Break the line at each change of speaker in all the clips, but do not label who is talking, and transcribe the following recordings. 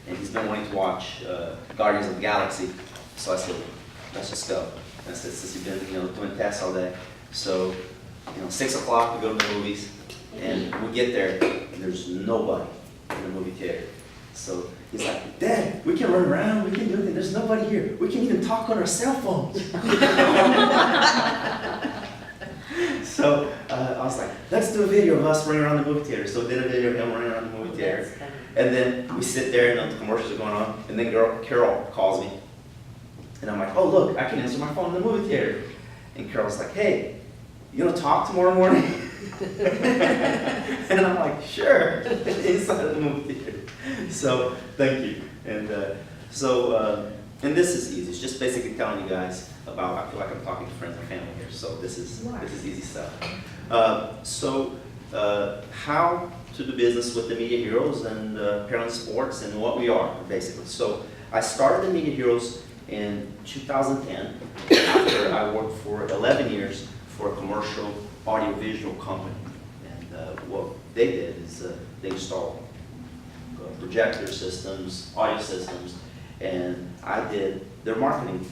and he's been wanting to watch Guardians of the Galaxy. So I said, let's just go. And I said, since you've been, doing tests all day, so 6 o'clock we go to the movies, and we get there, and there's nobody in the movie theater. So he's like, Dad, we can run around, we can do anything. There's nobody here. We can even talk on our cell phones. So I was like, let's do a video of us running around the movie theater. So we did a video of him running around the movie theater. And then we sit there and the commercials are going on. And then Carol calls me. And I'm like, oh, look, I can answer my phone in the movie theater. And Carol's like, hey, you gonna talk tomorrow morning? And I'm like, sure, inside of the movie theater. So, thank you. And and this is easy. It's just basically telling you guys about, I feel like I'm talking to friends and family here, so this is easy stuff. How to do business with the Media Heroes and Pearland Sports and what we are, basically. So, I started the Media Heroes in 2010 after I worked for 11 years for a commercial audiovisual company. And what they did is they installed projector systems, audio systems, and I did their marketing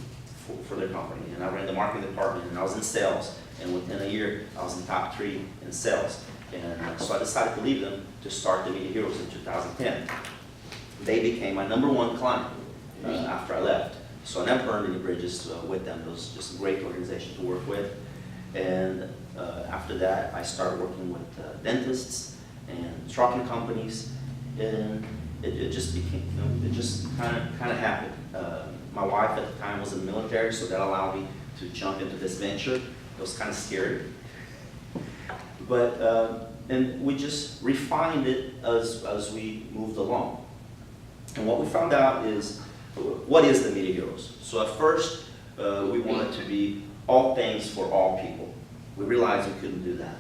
for their company. And I ran the marketing department, and I was in sales. And within a year, I was in top 3 in sales. And so I decided to leave them to start the Media Heroes in 2010. They became my #1 client after I left. So I never burned any bridges with them. It was just a great organization to work with. And after that, I started working with dentists and trucking companies, and it just became, it just kind of happened. My wife at the time was in the military, so that allowed me to jump into this venture. It was kind of scary, but and we just refined it as we moved along. And what we found out is, what is the Media Heroes? So at first, we wanted to be all things for all people. We realized we couldn't do that.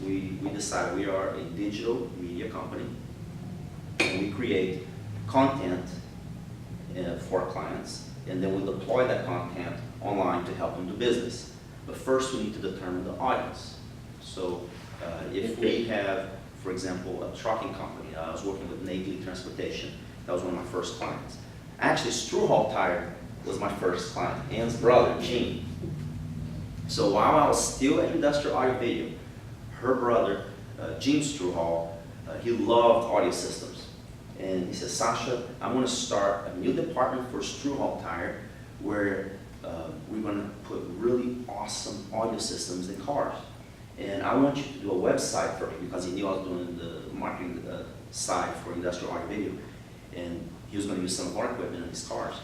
We decided we are a digital media company, and we create content for our clients, and then we deploy that content online to help them do business. But first, we need to determine the audience. So if we have, for example, a trucking company, I was working with Navy Transportation. That was one of my first clients. Actually, Struhall Tire was my first client, Ann's brother, Gene. So while I was still at Industrial Audio Video, her brother, Gene Struhall, he loved audio systems. And he said, Sasha, I'm going to start a new department for Struhall Tire where we're going to put really awesome audio systems in cars. And I want you to do a website for me, because he knew I was doing the marketing side for Industrial Audio Video. And he was going to use some of our equipment in his cars.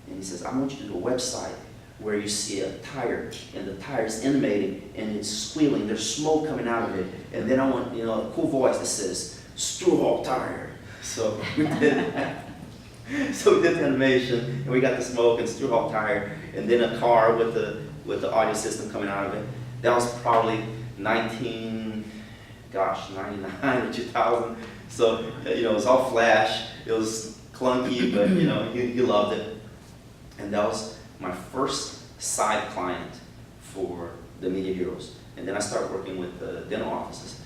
And he says, I want you to do a website where you see a tire, and the tire is animating, and it's squealing, there's smoke coming out of it. And then I want, a cool voice that says, Struhall Tire. So we did that. So we did the animation, and we got the smoke and Struhall Tire, and then a car with the audio system coming out of it. That was probably 99 or 2000. So, it was all flash. It was clunky, but, you loved it. And that was my first side client for the Media Heroes. And then I started working with dental offices.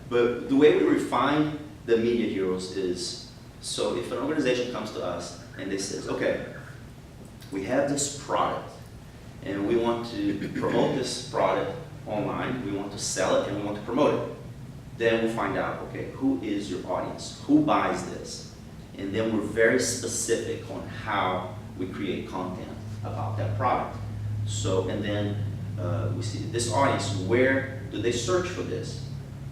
But the way we refine the Media Heroes is, so if an organization comes to us and they says, okay, we have this product and we want to promote this product online, we want to sell it and we want to promote it. Then we find out, okay, who is your audience? Who buys this? And then we're very specific on how we create content about that product. So, and then we see this audience, where do they search for this?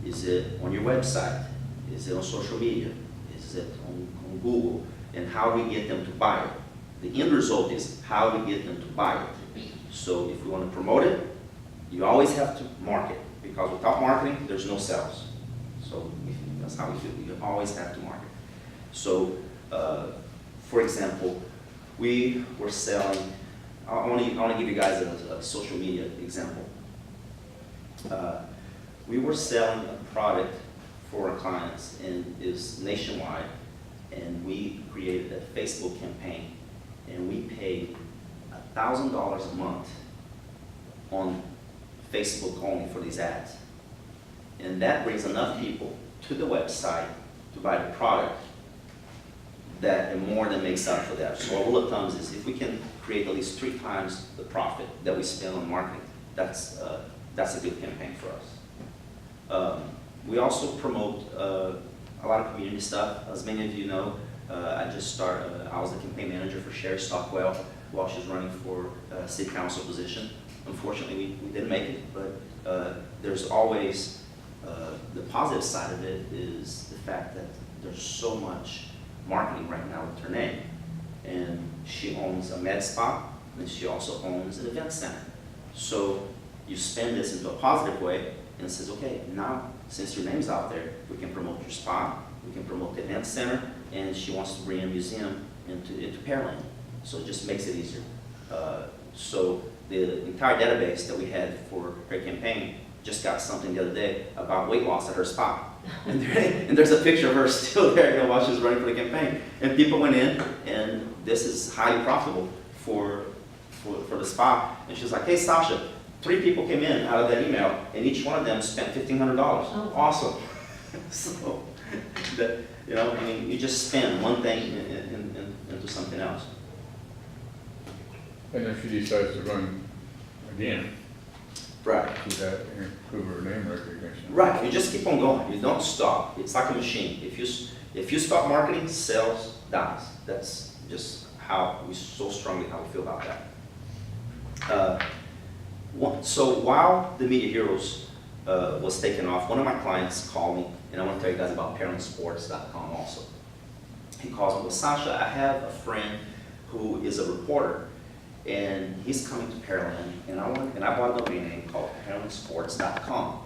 Is it on your website? Is it on social media? Is it on Google? And how do we get them to buy it? The end result is how do we get them to buy it? So if we want to promote it, you always have to market, because without marketing, there's no sales. So that's how we feel. You always have to market. So, for example, we were selling, I want to give you guys a social media example. We were selling a product for our clients, and is nationwide, and we created a Facebook campaign, and we paid $1,000 a month on Facebook only for these ads. And that brings enough people to the website to buy the product that and more than makes up for that. So our rule of thumb is if we can create at least 3 times the profit that we spend on marketing, that's a good campaign for us. We also promote a lot of community stuff. As many of you know, I was the campaign manager for Sherry Stockwell while she was running for city council position. Unfortunately, we didn't make it, but there's always, the positive side of it is the fact that there's so much marketing right now with her name. And she owns a med spa, and she also owns an event center. So you spend this into a positive way, and it says, okay, now since your name's out there, we can promote your spa, we can promote the event center, and she wants to bring a museum into Pearland. So it just makes it easier. So the entire database that we had for her campaign just got something the other day about weight loss at her spa. And there's a picture of her still there, while she was running for the campaign. And people went in, and this is highly profitable for the spa. And she was like, hey, Sasha, 3 people came in out of that email, and each one of them spent $1,500. Oh. Awesome. So, I mean, you just spend one thing into something else.
And if she decides to run again,
right,
does that improve her name recognition?
Right, you just keep on going. You don't stop. It's like a machine. If you stop marketing, sales dies. That's just how we feel about that. So while the Media Heroes was taken off, one of my clients called me, and I want to tell you guys about PearlandSports.com also. He calls me, well, Sasha, I have a friend who is a reporter, and he's coming to Pearland, and I bought a domain name called PearlandSports.com.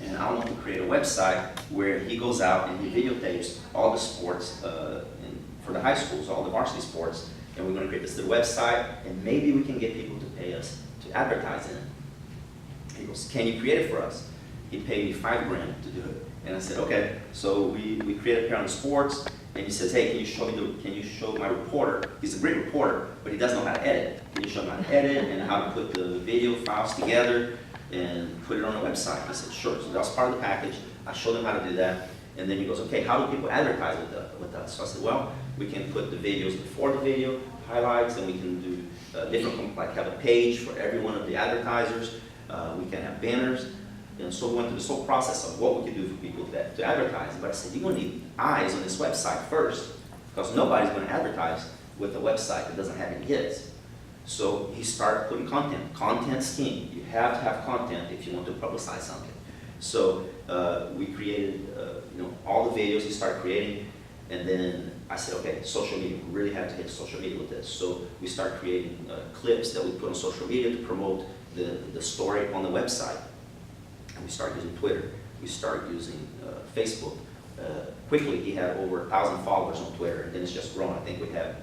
And I want to create a website where he goes out and he videotapes all the sports for the high schools, all the varsity sports, and we're going to create this little website, and maybe we can get people to pay us to advertise in it. He goes, can you create it for us? He paid me $5,000 to do it. And I said, okay. So we created Pearland Sports, and he says, hey, can you show my reporter? He's a great reporter, but he doesn't know how to edit. Can you show him how to edit and how to put the video files together and put it on the website? I said, sure. So that was part of the package. I showed him how to do that. And then he goes, okay, how do people advertise with us? So I said, well, we can put the videos before the video, highlights, and we can do different, like have a page for every one of the advertisers. We can have banners. And so we went through this whole process of what we could do for people to advertise. But I said, you're going to need eyes on this website first, because nobody's going to advertise with a website that doesn't have any hits. So he started putting content. Content's king. You have to have content if you want to publicize something. So we created all the videos he started creating, and then I said, okay, social media, we really have to hit social media with this. So we started creating clips that we put on social media to promote the story on the website. And we started using Twitter. We started using Facebook. Quickly, he had over 1,000 followers on Twitter, and then it's just grown. I think we have,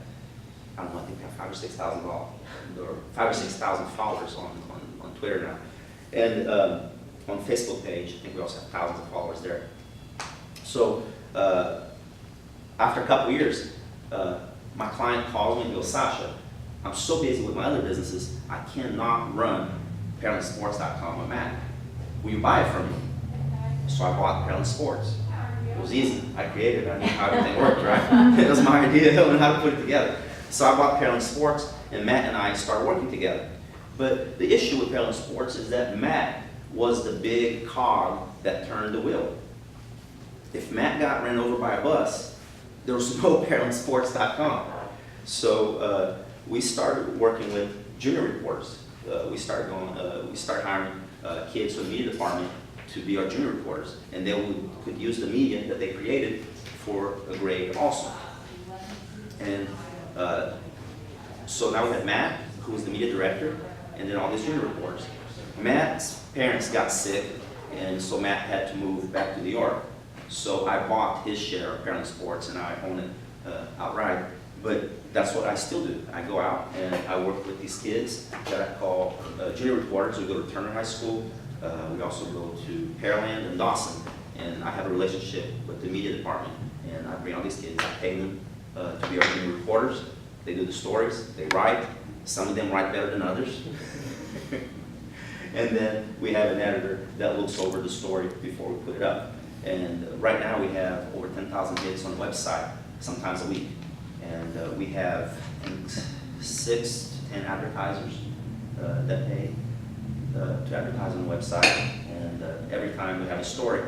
I don't know, I think we have 5,000 or 6,000 or 5,000 or 6,000 followers on Twitter now. And on Facebook page, I think we also have thousands of followers there. So after a couple of years, my client calls me and goes, Sasha, I'm so busy with my other businesses, I cannot run PearlandSports.com on Mac. Will you buy it from me? So I bought Pearland Sports. It was easy. I created it. I knew how everything worked, right? It was my idea on how to put it together. So I bought Pearland Sports, and Matt and I started working together. But the issue with Pearland Sports is that Matt was the big cog that turned the wheel. If Matt got ran over by a bus, there was no PearlandSports.com. So we started working with junior reporters. We started hiring kids from the media department to be our junior reporters, and they could use the media that they created for a grade also. And so now we have Matt, who is the media director, and then all these junior reporters. Matt's parents got sick, and so Matt had to move back to New York. So I bought his share of Pearland Sports, and I own it outright. But that's what I still do. I go out and I work with these kids that I call junior reporters. We go to Turner High School. We also go to Pearland and Dawson. And I have a relationship with the media department. And I bring all these kids. I pay them to be our junior reporters. They do the stories. They write. Some of them write better than others. And then we have an editor that looks over the story before we put it up. And right now we have over 10,000 hits on the website, sometimes a week. And we have, I think, 6 to 10 advertisers that pay to advertise on the website. And every time we have a story,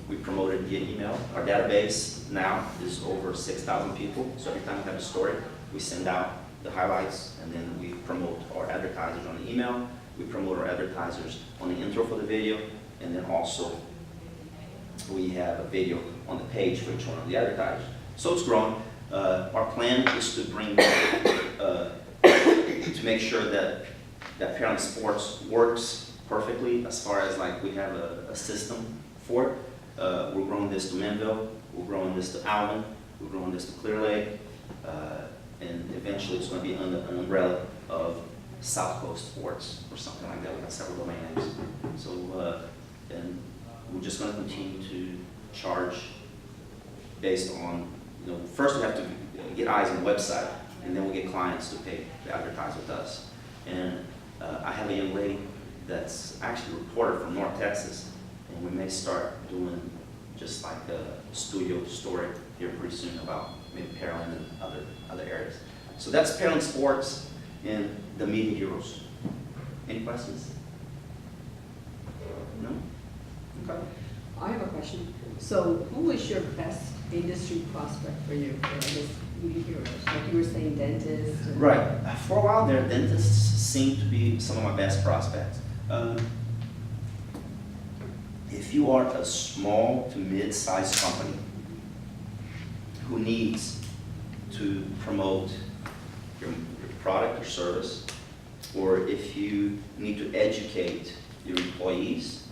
we promote it via email. Our database now is over 6,000 people, so every time we have a story, we send out the highlights, and then we promote our advertisers on the email. We promote our advertisers on the intro for the video, and then also we have a video on the page for each one of the advertisers. So it's growing. Our plan is to bring, to make sure that Pearland Sports works perfectly, as far as like we have a system for it. We're growing this to Manville, we're growing this to Alvin, we're growing this to Clear Lake, and eventually it's going to be under an umbrella of South Coast Sports or something like that. We got several domain names. So, and we're just going to continue to charge based on, you know, first we have to get eyes on the website, and then we get clients to pay to advertise with us. And I have a young lady that's actually a reporter from North Texas, and we may start doing just like a studio story here pretty soon about maybe Pearland and other areas. So that's Pearland Sports and the Media Heroes. Any questions? No? Okay.
I have a question. So who is your best industry prospect for you, for this Media Heroes? Like you were saying, dentists? and-
Right. For a while there, dentists seem to be some of my best prospects. If you are a small to mid-sized company who needs to promote your product or service, or if you need to educate your employees